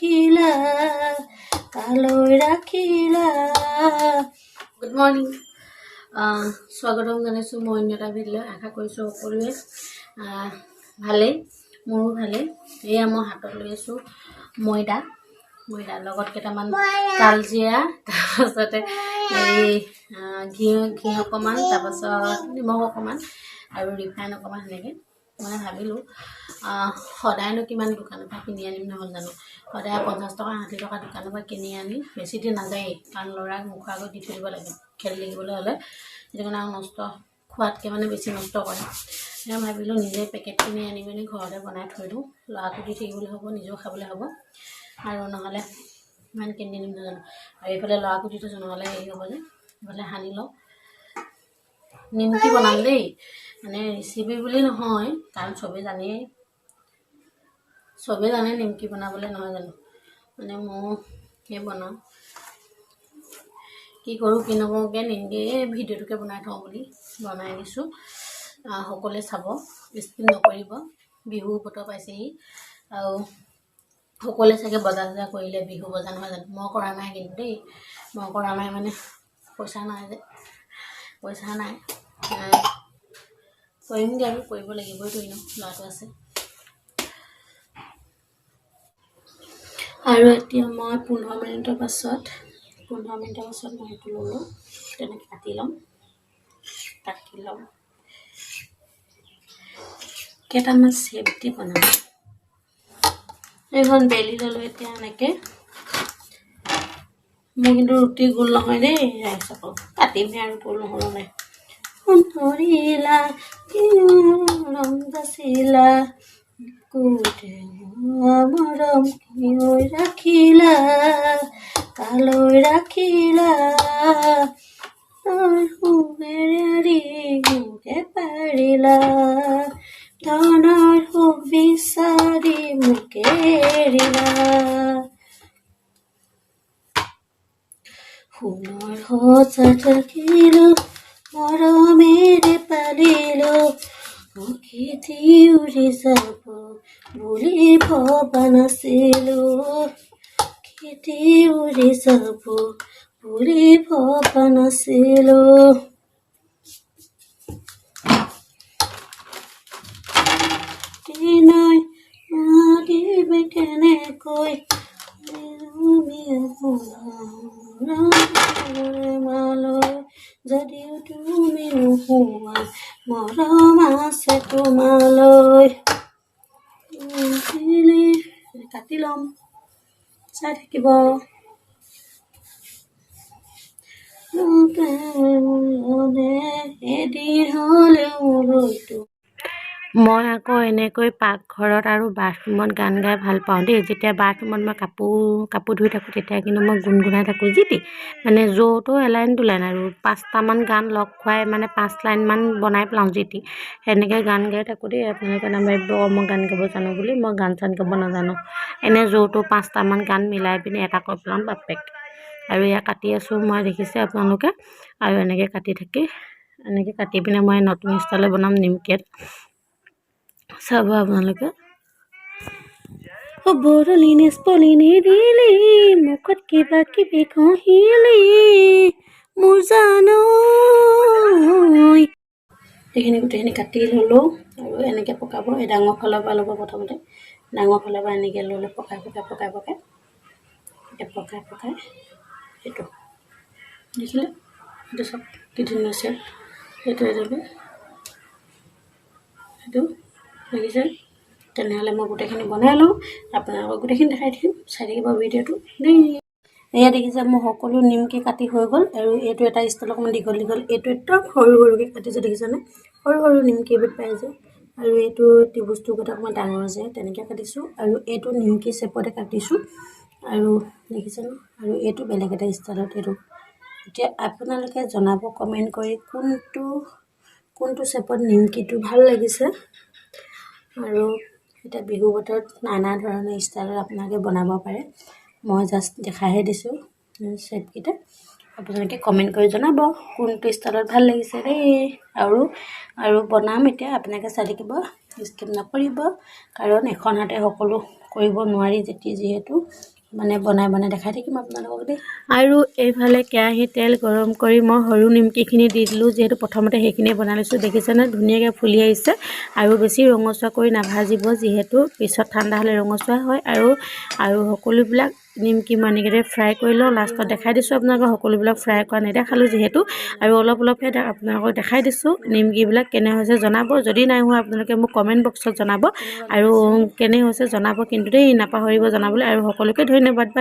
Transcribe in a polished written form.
ৰাখিলা কালৈ ৰাখিলা। Good morning, স্বাগতম জনাইছোঁ মই অন্য এটা ভিডিঅ'লৈ। আশা কৰিছোঁ সকলোৱে ভালেই, মোৰো ভালেই। এয়া মই হাতত লৈ আছোঁ ময়দাৰ লগত কেইটামান কালজিৰা, তাৰপাছতে এই ঘি অকণমান, তাৰপাছত নিমখ অকণমান আৰু ৰিফাইন অকণমান, সেনেকৈ মই ভাবিলোঁ সদায়নো কিমান দোকানৰ পৰা কিনি আনিম নহ'ল জানো। সদায় 50 টকা 60 টকা দোকানৰ পৰা কিনি আনি বেছি দিন নাযায়েই, কাৰণ ল'ৰাক মুখৰ আগত দি থৈ দিব লাগে খেলি থাকিবলৈ হ'লে। সেইটো কাৰণে আৰু নষ্ট খোৱাতকৈ মানে বেছি নষ্ট কৰে। মই ভাবিলোঁ নিজে পেকেট কিনি আনি মেলি ঘৰতে বনাই থৈ দিওঁ, ল'ৰাকো দি থাকিবলৈ হ'ব, নিজেও খাবলৈ হ'ব, আৰু নহ'লে ইমান কিনি আনিম নাজানো। আৰু এইফালে ল'ৰাকো দি থৈছোঁ, নহ'লে হেৰি হ'ব যে। এইফালে সানি লওঁ, নিমকি বনাম দেই, মানে ৰেচিপি বুলি নহয়, কাৰণ চবেই জানে নিমকি বনাবলৈ, নহয় জানো। মানে মই সেই বনাওঁ, কি কৰোঁ কি নকৰোঁকৈ নিমকি এই ভিডিঅ'টোকে বনাই থওঁ বুলি বনাই দিছোঁ। সকলোৱে চাব, স্কিপ নকৰিব। বিহু বতৰ পাইছেহি, আৰু সকলোৱে চাগে বজাৰ চজাৰ কৰিলে, বিহু বজাৰ, নহয় জানো। মই কৰা নাই কিন্তু দেই, মই কৰা নাই মানে পইচা নাই কৰিমগৈ, আৰু কৰিব লাগিবই, তো এনেও ল'ৰাটো আছে। আৰু এতিয়া মই 15 মিনিটৰ পাছত মই সেইটো ল'লোঁ, তেনেকৈ কাটি ল'ম। কেইটামান চেপ দি বনাম। এইখন বেলি ল'লোঁ এতিয়া এনেকৈ। মোৰ কিন্তু ৰুটি গোল নহয় দেই, ৰাইচ আকৌ কাটিমহে, আৰু গোল নহ'লে ধৰিলা ৰং বাচিলা মৰম কিয় ৰাখিলা কালৈ ৰাখিলা সুবেৰি মোকে পাৰিলা ধনৰ সুখ বিচাৰি মোকে এৰিলা সোণৰ সঁচা থাকিলো মৰমেৰে পালিলো প্ৰকৃতি উৰি যাব বুলি ভবা নাছিলো প্ৰকৃতি উৰি যাব বুলি ভবা নাছিলো দিনৈ দিবে কেনেকৈ যদিও তুমি নোহোৱা মৰম আছে তোমালৈ কাটি ল'ম চাই থাকিব এদিন হ'লেও ৰৈটো। মই আকৌ এনেকৈ পাকঘৰত আৰু বাথৰুমত গান গাই ভাল পাওঁ দেই। যেতিয়া বাথৰুমত মই কাপোৰ ধুই থাকোঁ, তেতিয়া কিন্তু মই গুণগুণাই থাকোঁ মানে য'তো এলাইন দুলাইন, আৰু 5টামান গান লগ খুৱাই মানে 5 লাইনমান বনাই পেলাওঁ সেনেকৈ গান গাই থাকোঁ দেই। আপোনালোকে নাভাবিব মই গান গাব জানো বুলি, মই গান চান গাব নাজানো। এনেই য'তো 5টামান গান মিলাই পিনি এটা কৈ পেলাম বাপেক। আৰু এয়া কাটি আছোঁ মই, দেখিছে আপোনালোকে। আৰু এনেকৈ কাটি পিনে মই নতুন ষ্টাইলত বনাম নিমকি। চাব আপোনালোকে। বৰলি নিষ্পলি নিদিলি মুখত কিবা কিবি ঘঁহিলি মোৰ জানো এইখিনি গোটেইখিনি কাটি ল'লোঁ। আৰু এনেকৈ পকাব, এই ডাঙৰ ফালৰ পৰা ল'ব প্ৰথমতে, ডাঙৰ ফালৰ পৰা এনেকৈ ল'লোঁ, পকাই সেইটো দেখিলে, সেইটো চব কি ধুনীয়া আছে, সেইটো দেখিছে। তেনেহ'লে মই গোটেইখিনি বনাই লওঁ, আপোনালোকক গোটেইখিনি দেখাই দিম, চাই থাকিব ভিডিঅ'টো দেই। এয়া দেখিছে মোৰ সকলো নিমকি কাটি হৈ গ'ল। আৰু এইটো এটা ষ্টাইল অকণমান দীঘল, এইটো একদম সৰুকৈ কাটিছোঁ, দেখিছেনে, সৰু নিমকি এবিধ পাই যে। আৰু এইটো ত্ৰিভুজটো অকণমান ডাঙৰ যে, তেনেকৈ কাটিছোঁ। আৰু এইটো নিমকি চেপতে কাটিছোঁ, আৰু দেখিছেনে। আৰু এইটো বেলেগ এটা ষ্টাইলত। এইটো এতিয়া আপোনালোকে জনাব কমেণ্ট কৰি কোনটো চেপত নিমকিটো ভাল লাগিছে। আৰু এতিয়া বিহু বতৰত নানা ধৰণৰ ষ্টাইলত আপোনালোকে বনাব পাৰে। মই জাষ্ট দেখাইহে দিছোঁ চেপকেইটা। আপোনালোকে কমেণ্ট কৰি জনাব কোনটো ষ্টাইলত ভাল লাগিছে দেই। আৰু বনাম এতিয়া, আপোনালোকে চাই থাকিব, স্কিপ নকৰিব, কাৰণ এখন হাতে সকলো কৰিব নোৱাৰি যিহেতু মানে বনাই দেখাই থাকিম আপোনালোকক দেই। আৰু এইফালে কেৰাহীত তেল গৰম কৰি মই সৰু নিমকিখিনি দি দিলোঁ, যিহেতু প্ৰথমতে সেইখিনি বনাই লৈছোঁ। দেখিছেনে ধুনীয়াকৈ ফুলি আহিছে। আৰু বেছি ৰঙচুৱা কৰি নাভাজিব, যিহেতু পিছত ঠাণ্ডা হ'লে ৰঙচুৱা হয়। আৰু সকলোবিলাক নিমকি মই এনেকৈ ফ্ৰাই কৰি লওঁ। লাষ্টত দেখাই দিছোঁ আপোনালোকক, সকলোবিলাক ফ্ৰাই কৰা নেদেখালোঁ যিহেতু, আৰু অলপহে আপোনালোকক দেখাই দিছোঁ। নিমকিবিলাক কেনে হৈছে জনাব, যদি নাই হোৱা আপোনালোকে মোক কমেণ্ট বক্সত জনাব, আৰু কেনে হৈছে জনাব কিন্তু দেই, নাপাহৰিব জনাবলৈ। আৰু সকলোকে ধন্যবাদ।